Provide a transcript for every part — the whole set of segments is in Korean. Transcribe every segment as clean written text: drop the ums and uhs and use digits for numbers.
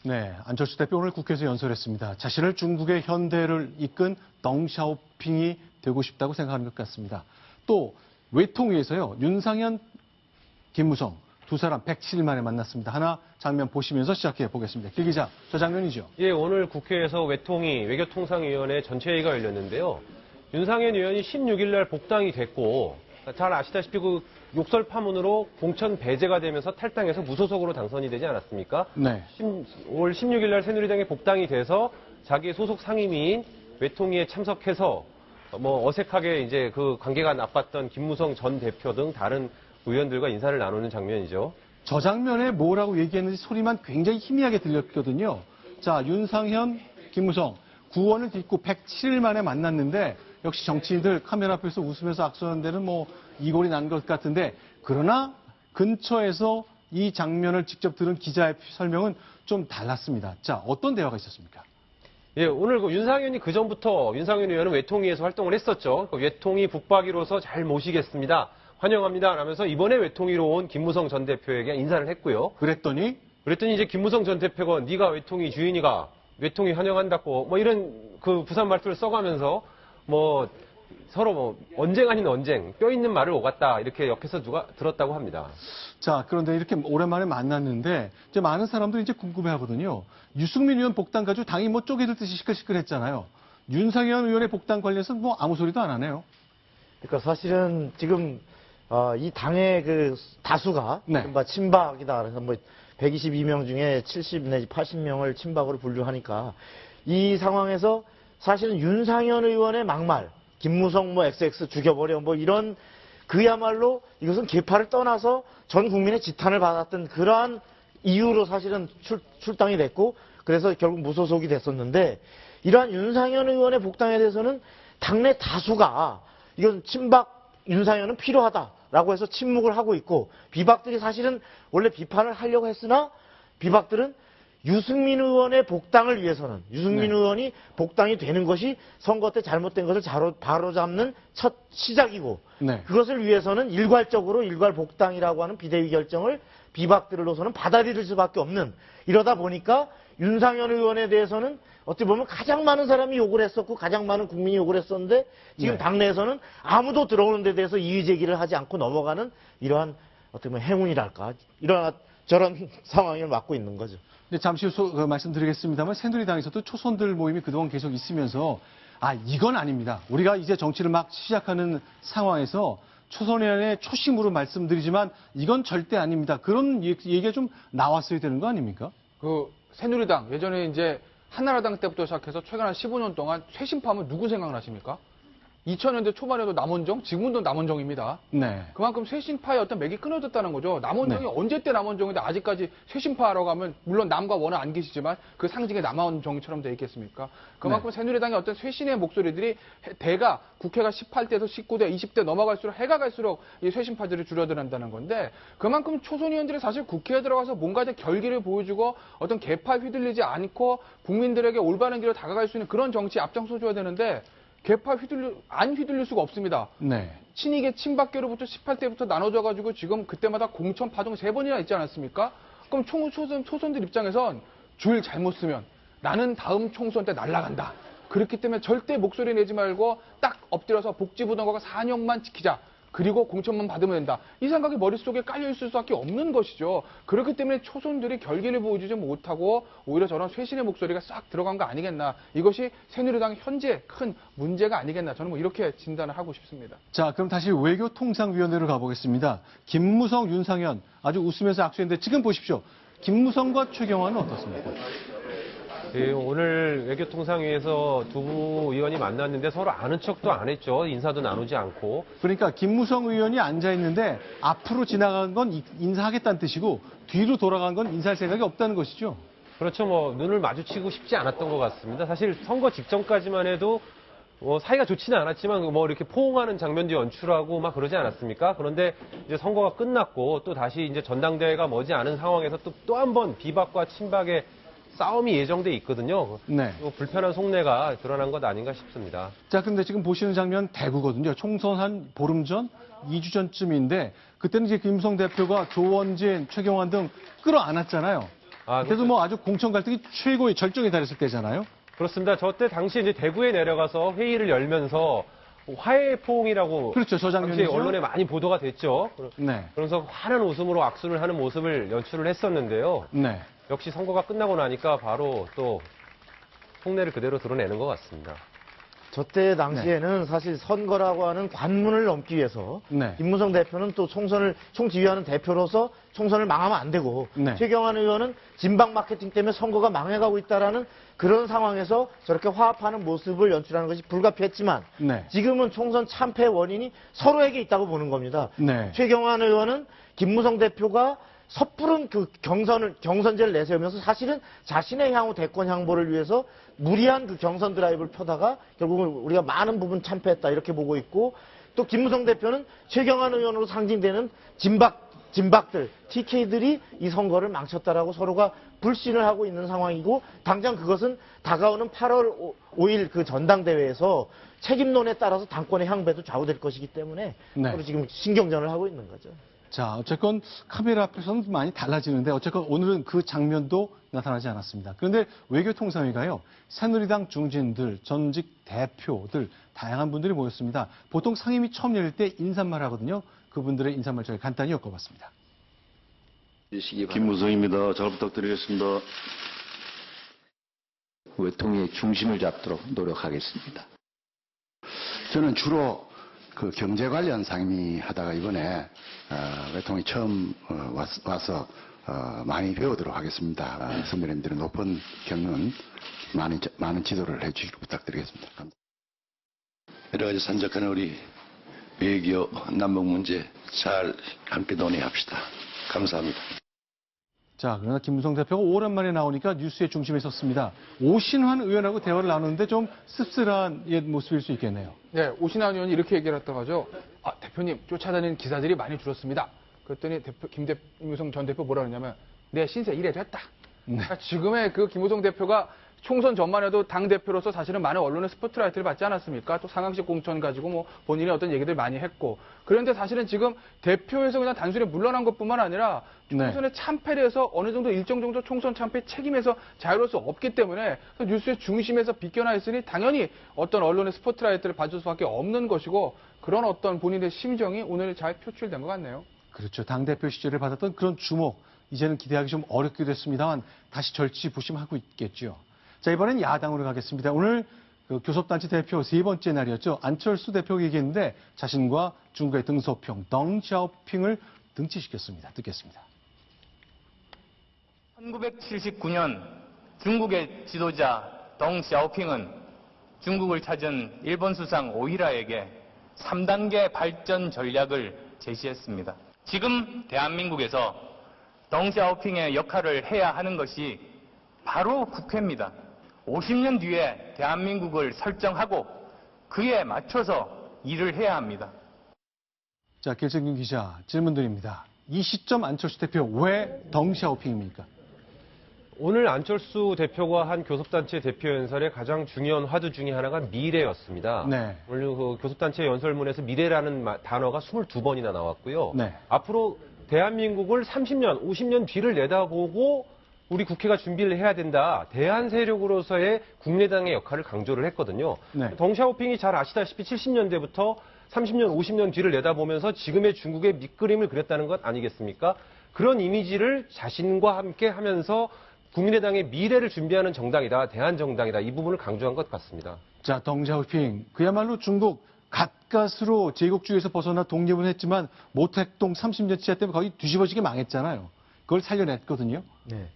네, 안철수 대표 오늘 국회에서 연설했습니다. 자신을 중국의 현대를 이끈 덩샤오핑이 되고 싶다고 생각하는 것 같습니다. 또 외통위에서요, 윤상현, 김무성 두 사람 107일 만에 만났습니다. 하나 장면 보시면서 시작해 보겠습니다. 김 기자, 저 장면이죠? 예, 오늘 국회에서 외통위 외교통상위원회 전체회의가 열렸는데요. 윤상현 의원이 16일 날 복당이 됐고, 잘 아시다시피 그 욕설 파문으로 공천 배제가 되면서 탈당해서 무소속으로 당선이 되지 않았습니까? 네. 올 16일 날 새누리당에 복당이 돼서 자기의 소속 상임위인 외통위에 참석해서 뭐 어색하게 이제 그 관계가 나빴던 김무성 전 대표 등 다른 의원들과 인사를 나누는 장면이죠. 저 장면에 뭐라고 얘기했는지 소리만 굉장히 희미하게 들렸거든요. 자, 윤상현, 김무성 구원을 딛고 107일 만에 만났는데 역시 정치인들 카메라 앞에서 웃으면서 악수하는 데는 뭐 이골이 난 것 같은데, 그러나 근처에서 이 장면을 직접 들은 기자의 설명은 좀 달랐습니다. 자, 어떤 대화가 있었습니까? 예, 오늘 그 윤상현이 그 전부터 윤상현 의원은 외통위에서 활동을 했었죠. 외통위 북박이로서 잘 모시겠습니다. 환영합니다. 라면서 이번에 외통위로 온 김무성 전 대표에게 인사를 했고요. 그랬더니 이제 김무성 전 대표가 네가 외통위 주인이가 외통위 환영한다고 뭐 이런 그 부산 말투를 써가면서 뭐 서로 뭐 언쟁 아닌 언쟁, 뼈 있는 말을 오갔다 이렇게 옆에서 누가 들었다고 합니다. 자, 그런데 이렇게 오랜만에 만났는데 이제 많은 사람들이 이제 궁금해하거든요. 유승민 의원 복당 가지고 당이 뭐 쪼개듯이 시끌시끌했잖아요. 윤상현 의원의 복당 관련해서 뭐 아무 소리도 안 하네요. 그러니까 사실은 지금 이 당의 그 다수가 네. 친박이다. 그래서 뭐 122명 중에 70 내지 80명을 친박으로 분류하니까 이 상황에서 사실은 윤상현 의원의 막말, 김무성 뭐 XX 죽여버려 뭐 이런 그야말로 이것은 계파를 떠나서 전 국민의 지탄을 받았던 그러한 이유로 사실은 출당이 됐고, 그래서 결국 무소속이 됐었는데, 이러한 윤상현 의원의 복당에 대해서는 당내 다수가 이건 친박 윤상현은 필요하다라고 해서 침묵을 하고 있고, 비박들이 사실은 원래 비판을 하려고 했으나 비박들은 유승민 의원의 복당을 위해서는 유승민 의원이 복당이 되는 것이 선거 때 잘못된 것을 바로잡는 첫 시작이고, 그것을 위해서는 일괄적으로 일괄 복당이라고 하는 비대위 결정을 비박들로서는 받아들일 수밖에 없는, 이러다 보니까 윤상현 의원에 대해서는 어떻게 보면 가장 많은 사람이 욕을 했었고 가장 많은 국민이 욕을 했었는데, 지금 당내에서는 아무도 들어오는 데 대해서 이의 제기를 하지 않고 넘어가는 이러한 어떻게 보면 행운이랄까, 저런 상황을 맞고 있는 거죠. 근데 잠시 후 말씀드리겠습니다만, 새누리당에서도 초선들 모임이 그동안 계속 있으면서 이건 아닙니다. 우리가 이제 정치를 막 시작하는 상황에서 초선의원의 초심으로 말씀드리지만 이건 절대 아닙니다. 그런 얘기가 좀 나왔어야 되는 거 아닙니까? 새누리당 예전에 이제 한나라당 때부터 시작해서 최근 한 15년 동안 쇄신파하면 누구 생각나십니까? 2000년대 초반에도 남원정, 지금도 남원정입니다. 네. 그만큼 쇄신파의 어떤 맥이 끊어졌다는 거죠. 남원정이 언제 때 남원정인데 아직까지 쇄신파라고 하면, 물론 남과 원은 안 계시지만 그 상징이 남원정처럼 돼 있겠습니까? 그만큼 새누리당의 어떤 쇄신의 목소리들이 대가 국회가 18대에서 19대, 20대 넘어갈수록 해가 갈수록 이 쇄신파들이 줄어든다는 건데, 그만큼 초선 의원들이 사실 국회에 들어가서 뭔가 좀 결기를 보여주고 어떤 개파에 휘둘리지 않고 국민들에게 올바른 길로 다가갈 수 있는 그런 정치에 앞장서줘야 되는데, 개파 안 휘둘릴 수가 없습니다. 네. 친이계 친박계로부터 18대부터 나눠져가지고 지금 그때마다 공천 파동 3번이나 있지 않았습니까? 그럼 초선들 입장에선 줄 잘못 쓰면 나는 다음 총선 때 날아간다. 그렇기 때문에 절대 목소리 내지 말고 딱 엎드려서 복지부동과가 4년만 지키자. 그리고 공천만 받으면 된다. 이 생각이 머릿속에 깔려있을 수밖에 없는 것이죠. 그렇기 때문에 초선들이 결기를 보여주지 못하고 오히려 저런 쇄신의 목소리가 싹 들어간 거 아니겠나. 이것이 새누리당 현재 큰 문제가 아니겠나. 저는 뭐 이렇게 진단을 하고 싶습니다. 자, 그럼 다시 외교통상위원회로 가보겠습니다. 김무성, 윤상현 아주 웃으면서 악수했는데 지금 보십시오. 김무성과 최경환은 어떻습니까? 예, 오늘 외교통상위에서 두 의원이 만났는데 서로 아는 척도 안 했죠. 인사도 나누지 않고. 그러니까 김무성 의원이 앉아있는데 앞으로 지나간 건 인사하겠다는 뜻이고 뒤로 돌아간 건 인사할 생각이 없다는 것이죠. 그렇죠. 뭐 눈을 마주치고 싶지 않았던 것 같습니다. 사실 선거 직전까지만 해도 사이가 좋지는 않았지만 뭐 이렇게 포옹하는 장면도 연출하고 막 그러지 않았습니까? 그런데 이제 선거가 끝났고 또 다시 이제 전당대회가 머지않은 상황에서 또 한 번 비박과 친박의 싸움이 예정돼 있거든요. 네. 불편한 속내가 드러난 것 아닌가 싶습니다. 자, 근데 지금 보시는 장면 대구거든요. 총선 한 보름 전, 2주 전쯤인데 그때는 이제 김무성 대표가 조원진, 최경환 등 끌어안았잖아요. 그래도 뭐 아주 공천 갈등이 최고의 절정에 달했을 때잖아요. 그렇습니다. 저 때 당시 이제 대구에 내려가서 회의를 열면서 화해 포옹이라고 그렇죠. 저 당시 장면이죠. 언론에 많이 보도가 됐죠. 네. 그러면서 환한 웃음으로 악수를 하는 모습을 연출을 했었는데요. 네. 역시 선거가 끝나고 나니까 바로 또 속내를 그대로 드러내는 것 같습니다. 저때 당시에는 사실 선거라고 하는 관문을 넘기 위해서 네. 김무성 대표는 또 총지휘하는 대표로서 총선을 망하면 안 되고 네. 최경환 의원은 진박 마케팅 때문에 선거가 망해가고 있다라는 그런 상황에서 저렇게 화합하는 모습을 연출하는 것이 불가피했지만 네. 지금은 총선 참패 원인이 서로에게 있다고 보는 겁니다. 네. 최경환 의원은 김무성 대표가 섣부른 그 경선제를 내세우면서 사실은 자신의 향후 대권 향보를 위해서 무리한 그 경선 드라이브를 펴다가 결국은 우리가 많은 부분 참패했다 이렇게 보고 있고 또 김무성 대표는 최경환 의원으로 상징되는 진박들, TK들이 이 선거를 망쳤다라고 서로가 불신을 하고 있는 상황이고 당장 그것은 다가오는 8월 5일 그 전당대회에서 책임론에 따라서 당권의 향배도 좌우될 것이기 때문에 네. 서로 지금 신경전을 하고 있는 거죠. 자, 어쨌건 카메라 앞에서는 많이 달라지는데 어쨌건 오늘은 그 장면도 나타나지 않았습니다. 그런데 외교통상위가요, 새누리당 중진들, 전직 대표들, 다양한 분들이 모였습니다. 보통 상임위 처음 열릴 때 인사말 하거든요. 그분들의 인사말 저희 간단히 엮어봤습니다. 김무성입니다. 잘 부탁드리겠습니다. 외통의 중심을 잡도록 노력하겠습니다. 저는 주로 그 경제 관련 상임위 하다가 이번에 외통이 처음 와서 많이 배우도록 하겠습니다. 선배님들의 높은 경륜 많은 지도를 해주시길 부탁드리겠습니다. 감사합니다. 여러 가지 산적한 우리 외교 남북 문제 잘 함께 논의합시다. 감사합니다. 자, 그러나 김무성 대표가 오랜만에 나오니까 뉴스의 중심에 섰습니다. 오신환 의원하고 대화를 나누는데 좀 씁쓸한 옛 모습일 수 있겠네요. 네, 오신환 의원이 이렇게 얘기를 했다고 하죠. 대표님, 쫓아다니는 기사들이 많이 줄었습니다. 그랬더니 김무성 전 대표 뭐라 그러냐면, 내 신세 1회 됐다. 그러니까 지금의 그 김무성 대표가 총선 전만 해도 당대표로서 사실은 많은 언론의 스포트라이트를 받지 않았습니까? 또 상황식 공천 가지고 뭐 본인이 어떤 얘기들 많이 했고. 그런데 사실은 지금 대표에서 그냥 단순히 물러난 것뿐만 아니라 총선에 참패를 해서 어느 정도 일정 정도 총선 참패 책임에서 자유로울 수 없기 때문에 뉴스의 중심에서 비껴나 있으니 당연히 어떤 언론의 스포트라이트를 받을 수밖에 없는 것이고 그런 어떤 본인의 심정이 오늘 잘 표출된 것 같네요. 그렇죠. 당대표 시절에 받았던 그런 주목, 이제는 기대하기 좀 어렵게 됐습니다만 다시 절치부심하고 있겠죠. 자, 이번엔 야당으로 가겠습니다. 오늘 그 교섭단체 대표 세 번째 날이었죠. 안철수 대표가 얘기했는데 자신과 중국의 등소평, 덩샤오핑을 등치시켰습니다. 듣겠습니다. 1979년 중국의 지도자 덩샤오핑은 중국을 찾은 일본 수상 오히라에게 3단계 발전 전략을 제시했습니다. 지금 대한민국에서 덩샤오핑의 역할을 해야 하는 것이 바로 국회입니다. 50년 뒤에 대한민국을 설정하고 그에 맞춰서 일을 해야 합니다. 자, 길정균 기자 질문 드립니다. 이 시점 안철수 대표 왜 덩샤오핑입니까? 오늘 안철수 대표가 한 교섭단체 대표 연설의 가장 중요한 화두 중에 하나가 미래였습니다. 네. 오늘 그 교섭단체 연설문에서 미래라는 단어가 22번이나 나왔고요. 네. 앞으로 대한민국을 30년, 50년 뒤를 내다보고 우리 국회가 준비를 해야 된다. 대한 세력으로서의 국민의당의 역할을 강조를 했거든요. 네. 덩샤오핑이 잘 아시다시피 70년대부터 30년, 50년 뒤를 내다보면서 지금의 중국의 밑그림을 그렸다는 것 아니겠습니까? 그런 이미지를 자신과 함께 하면서 국민의당의 미래를 준비하는 정당이다, 대한정당이다, 이 부분을 강조한 것 같습니다. 자, 덩샤오핑. 그야말로 중국 갓갓으로 제국주의에서 벗어나 독립은 했지만 모택동 30년 치하 때문에 거의 뒤집어지게 망했잖아요. 그걸 살려냈거든요. 네.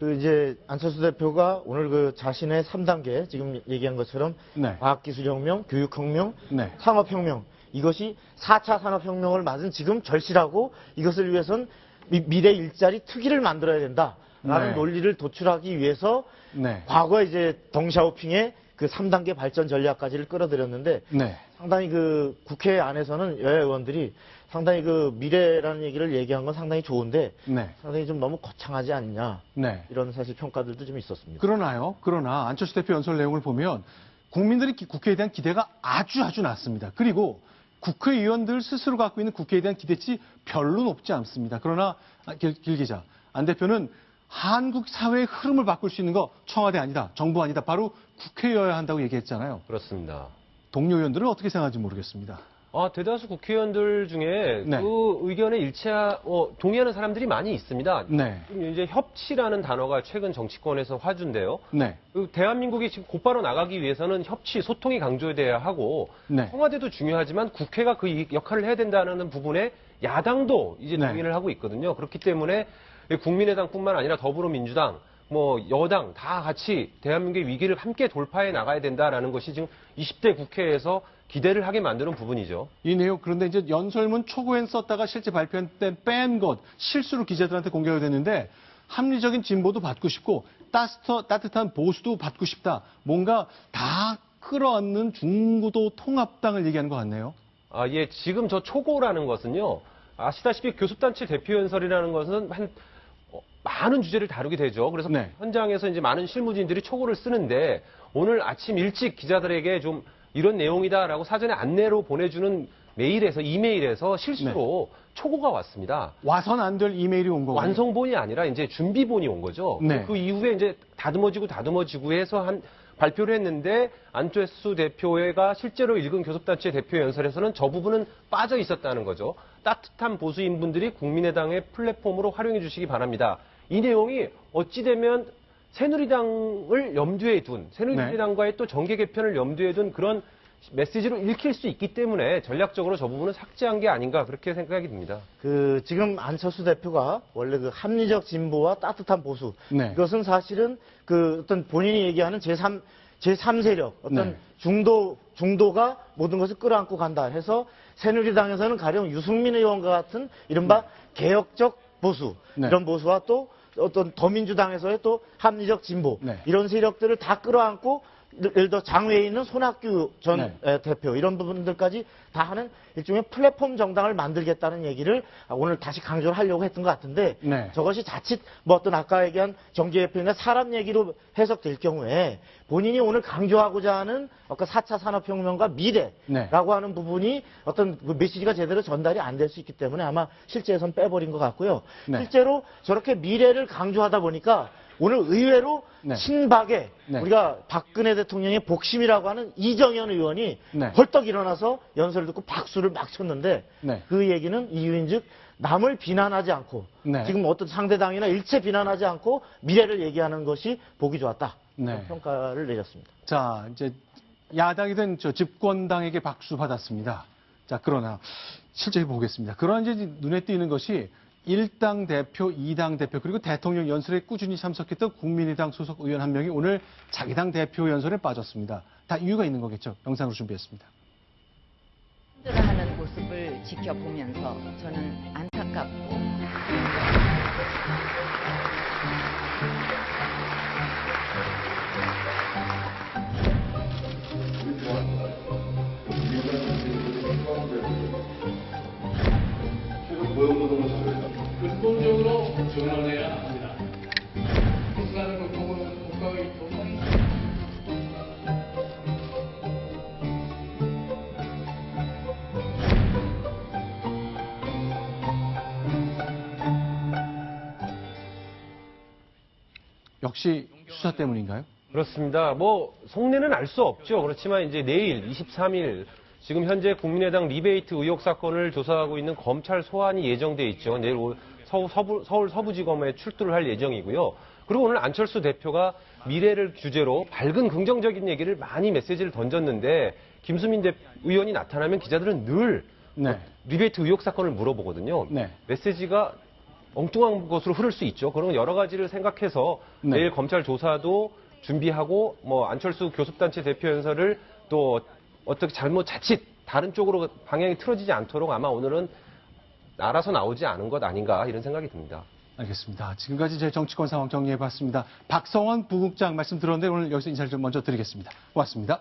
그 이제 안철수 대표가 오늘 그 자신의 3단계 지금 얘기한 것처럼 네. 과학기술혁명, 교육혁명, 네. 산업혁명 이것이 4차 산업혁명을 맞은 지금 절실하고 이것을 위해선 미래 일자리 특위를 만들어야 된다라는 네. 논리를 도출하기 위해서 네. 과거에 이제 덩샤오핑의 그 3단계 발전 전략까지를 끌어들였는데 네. 상당히 그 국회 안에서는 여야 의원들이 상당히 그 미래라는 얘기를 얘기한 건 상당히 좋은데 네. 상당히 좀 너무 거창하지 않냐 네. 이런 사실 평가들도 좀 있었습니다. 그러나 안철수 대표 연설 내용을 보면 국민들의 국회에 대한 기대가 아주 낮습니다. 그리고 국회의원들 스스로 갖고 있는 국회에 대한 기대치 별로 높지 않습니다. 그러나 길 기자, 안 대표는 한국 사회의 흐름을 바꿀 수 있는 거 청와대 아니다, 정부 아니다, 바로 국회여야 한다고 얘기했잖아요. 그렇습니다. 동료 의원들은 어떻게 생각하는지 모르겠습니다. 대다수 국회의원들 중에 네. 그 의견에 동의하는 사람들이 많이 있습니다. 네. 이제 협치라는 단어가 최근 정치권에서 화두인데요. 네. 대한민국이 지금 곧바로 나가기 위해서는 협치, 소통이 강조돼야 하고 네. 청와대도 중요하지만 국회가 그 역할을 해야 된다는 부분에 야당도 이제 네. 동의를 하고 있거든요. 그렇기 때문에 국민의당뿐만 아니라 더불어민주당, 여당 다 같이 대한민국의 위기를 함께 돌파해 나가야 된다라는 것이 지금 20대 국회에서 기대를 하게 만드는 부분이죠. 이 내용 그런데 이제 연설문 초고엔 썼다가 실제 발표한 때 뺀 것 실수로 기자들한테 공개가 됐는데 합리적인 진보도 받고 싶고 따뜻한 보수도 받고 싶다. 뭔가 다 끌어안는 중구도 통합당을 얘기하는 것 같네요. 예, 지금 저 초고라는 것은요. 아시다시피 교섭단체 대표연설이라는 것은 많은 주제를 다루게 되죠. 그래서 네. 현장에서 이제 많은 실무진들이 초고를 쓰는데 오늘 아침 일찍 기자들에게 좀 이런 내용이다라고 사전에 안내로 보내주는 이메일에서 실수로 초고가 왔습니다. 와선 안 될 이메일이 온 거고. 완성본이 아니라 이제 준비본이 온 거죠. 네. 그 이후에 이제 다듬어지고 해서 발표를 했는데 안철수 대표가 실제로 읽은 교섭단체 대표 연설에서는 저 부분은 빠져 있었다는 거죠. 따뜻한 보수인분들이 국민의당의 플랫폼으로 활용해 주시기 바랍니다. 이 내용이 어찌되면 새누리당을 염두에 둔, 새누리당과의 또 정계 개편을 염두에 둔 그런 메시지로 읽힐 수 있기 때문에 전략적으로 저 부분은 삭제한 게 아닌가 그렇게 생각이 듭니다. 지금 안철수 대표가 원래 그 합리적 진보와 따뜻한 보수. 네. 이것은 사실은 어떤 본인이 얘기하는 제3세력, 어떤 네. 중도가 모든 것을 끌어안고 간다 해서 새누리당에서는 가령 유승민 의원과 같은 이른바 개혁적 보수, 네. 이런 보수와 또 어떤 더민주당에서의 또 합리적 진보, 네. 이런 세력들을 다 끌어안고 예를 들어 장외에 있는 손학규 전 네. 대표 이런 부분들까지 다 하는 일종의 플랫폼 정당을 만들겠다는 얘기를 오늘 다시 강조를 하려고 했던 것 같은데 네. 저것이 자칫 어떤 아까 얘기한 정계개편이나 사람 얘기로 해석될 경우에 본인이 오늘 강조하고자 하는 아까 4차 산업혁명과 미래라고 네. 하는 부분이 어떤 그 메시지가 제대로 전달이 안 될 수 있기 때문에 아마 실제에선 빼버린 것 같고요. 네. 실제로 저렇게 미래를 강조하다 보니까 오늘 의외로 네. 친박에 네. 우리가 박근혜 대통령의 복심이라고 하는 이정현 의원이 네. 벌떡 일어나서 연설을 듣고 박수를 막 쳤는데 네. 그 얘기는 이유인즉 남을 비난하지 않고 네. 지금 어떤 상대당이나 일체 비난하지 않고 미래를 얘기하는 것이 보기 좋았다. 네. 그런 평가를 내렸습니다. 자, 이제 야당이든 집권당에게 박수 받았습니다. 자, 그러나 실제 보겠습니다. 그러나 이제 눈에 띄는 것이 1당 대표, 2당 대표, 그리고 대통령 연설에 꾸준히 참석했던 국민의당 소속 의원 한 명이 오늘 자기 당 대표 연설에 빠졌습니다. 다 이유가 있는 거겠죠. 영상으로 준비했습니다. 힘들어하는 모습을 지켜보면서 저는 안타깝고 근본적으로 전환해야 합니다. 국가는 국가의 도움이 역시 수사 때문인가요? 그렇습니다. 속내는 알 수 없죠. 그렇지만 이제 내일 23일 지금 현재 국민의당 리베이트 의혹 사건을 조사하고 있는 검찰 소환이 예정돼 있죠. 내일 서울 서부지검에 출두를 할 예정이고요. 그리고 오늘 안철수 대표가 미래를 주제로 밝은 긍정적인 얘기를 많이 메시지를 던졌는데 김수민 의원이 나타나면 기자들은 늘 네. 리베이트 의혹 사건을 물어보거든요. 네. 메시지가 엉뚱한 것으로 흐를 수 있죠. 그런 여러 가지를 생각해서 네. 내일 검찰 조사도 준비하고 안철수 교섭단체 대표 연설을 또 어떻게 자칫 다른 쪽으로 방향이 틀어지지 않도록 아마 오늘은 알아서 나오지 않은 것 아닌가 이런 생각이 듭니다. 알겠습니다. 지금까지 제 정치권 상황 정리해봤습니다. 박성원 부국장 말씀 들었는데 오늘 여기서 인사를 좀 먼저 드리겠습니다. 고맙습니다.